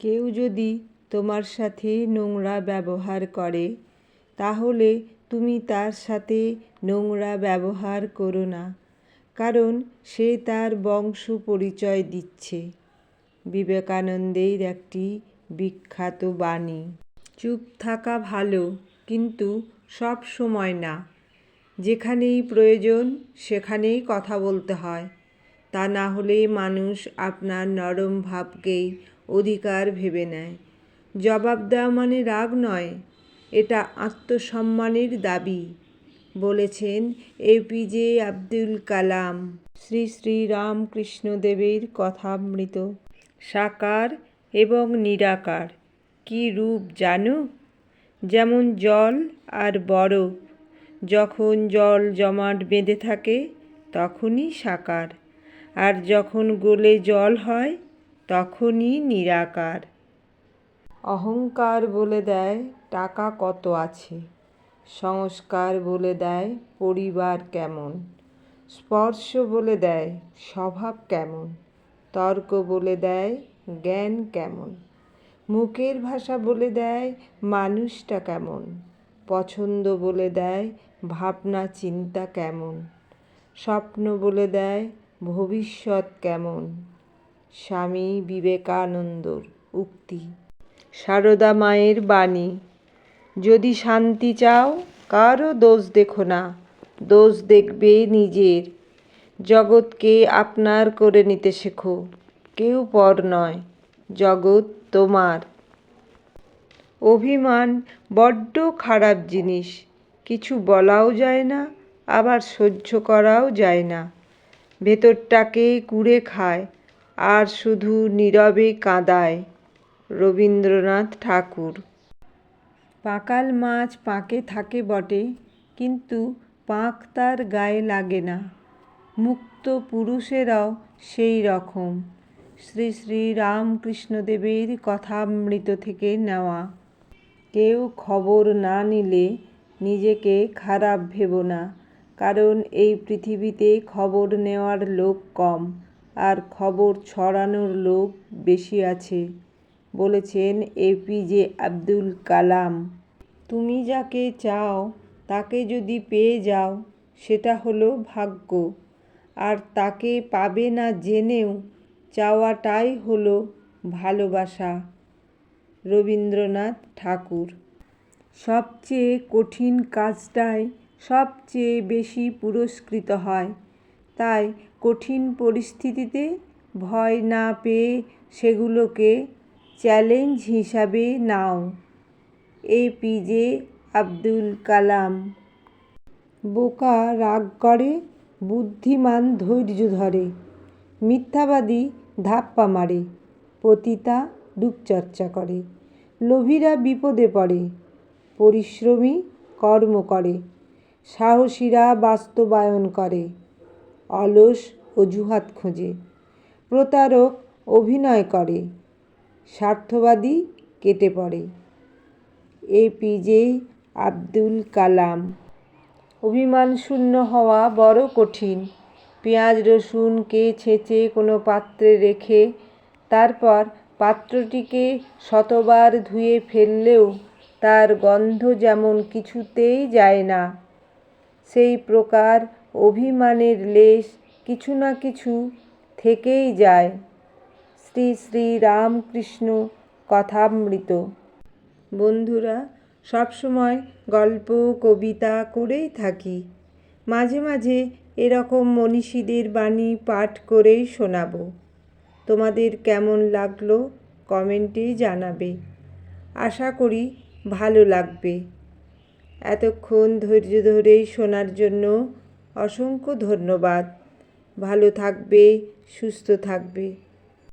কেউ যদি তোমার সাথে নোংরা ব্যবহার করে, তাহলে তুমি তার সাথে নোংরা ব্যবহার করো না, কারণ সে তার বংশ পরিচয় দিচ্ছে। বিবেকানন্দের একটি বিখ্যাত বাণী। চুপ থাকা ভালো, কিন্তু সব সময় না। যেখানেই প্রয়োজন সেখানেই কথা বলতে হয়। তা না হলে মানুষ আপনার নরম ভাবকেই অধিকার ভেবে নেয়। জবাব দেওয়া মানে রাগ নয়, এটা আত্মসম্মানের দাবি, বলেছেন এপিজে আব্দুল কালাম। শ্রী শ্রী রামকৃষ্ণদেবের কথামৃত। সাকার এবং নিরাকার কী রূপ জানো? যেমন জল আর বরফ। যখন জল জমাট বেঁধে থাকে তখনই সাকার, আর যখন গলে জল হয় তখনই নিরাকার। অহংকার বলে দেয় টাকা কত আছে, সংস্কার বলে দেয় পরিবার কেমন, স্পর্শ বলে দেয় স্বভাব কেমন, তর্ক বলে দেয় জ্ঞান কেমন, মুখের ভাষা বলে দেয় মানুষটা কেমন, পছন্দ বলে দেয় ভাবনা চিন্তা কেমন, স্বপ্ন বলে দেয় ভবিষ্যৎ কেমন। স্বামী বিবেকানন্দর উক্তি। সারদা মায়ের বাণী। যদি শান্তি চাও, কারও দোষ দেখো না, দোষ দেখবে নিজের। জগৎকে আপনার করে নিতে শেখো, কেউ পর নয়, জগৎ তোমার। অভিমান বড্ড খারাপ জিনিস, কিছু বলাও যায় না, আবার সহ্য করাও যায় না। ভেতরটাকে কুড়ে খায় আর শুধু নীরবে কাঁদায়। রবীন্দ্রনাথ ঠাকুর। পাকাল মাছ পাঁকে থাকে বটে, কিন্তু পাঁক তার গায়ে লাগে না। মুক্ত পুরুষেরাও সেই রকম। শ্রী শ্রী রামকৃষ্ণদেবের কথামৃত থেকে নেওয়া। কেউ খবর না নিলে নিজেকে খারাপ ভেবো না, কারণ এই পৃথিবীতে খবর নেওয়ার লোক কম, আর খবর ছড়ানোর লোক বেশি আছে, বলেছেন এপিজে আব্দুল কালাম। তুমি যাকে চাও তাকে যদি পেয়ে যাও, সেটা হলো ভাগ্য, আর তাকে পাবে না জেনেও চাওয়াটাই হলো ভালোবাসা। রবীন্দ্রনাথ ঠাকুর। সবচেয়ে কঠিন কাজটাই সবচেয়ে বেশি পুরস্কৃত হয়, তাই কঠিন পরিস্থিতিতে ভয় না পেয়ে সেগুলোকে চ্যালেঞ্জ হিসাবে নাও। এপিজে আব্দুল কালাম। বোকা রাগ করে, বুদ্ধিমান ধৈর্য ধরে, মিথ্যাবাদী ধাপ্পা মারে, পতিতা রূপচর্চা করে, লোভীরা বিপদে পড়ে, পরিশ্রমী কর্ম করে, সাহসীরা বাস্তবায়ন করে, অলস অজুহাত খোঁজে, প্রতারক অভিনয় করে, স্বার্থবাদী কেটে পড়ে। এপিজে আব্দুল কালাম। অভিমানশূন্য হওয়া বড় কঠিন। পেঁয়াজ রসুনকে ছেঁচে কোনো পাত্রে রেখে তারপর পাত্রটিকে শতবার ধুয়ে ফেললেও তার গন্ধ যেমন কিছুতেই যায় না, সেই প্রকার অভিমানের লেশ কিছু না কিছু থেকেই যায়। শ্রী শ্রী রামকৃষ্ণ কথামৃত। বন্ধুরা, সবসময় গল্প কবিতা করেই থাকি, মাঝে মাঝে এরকম মনীষীদের বাণী পাঠ করেই শোনাবো। তোমাদের কেমন লাগলো কমেন্টে জানাবে। আশা করি ভালো লাগবে। এতক্ষণ ধৈর্য ধরে শোনার জন্য অসংখ্য ধন্যবাদ। ভালো থাকবে, সুস্থ থাকবে।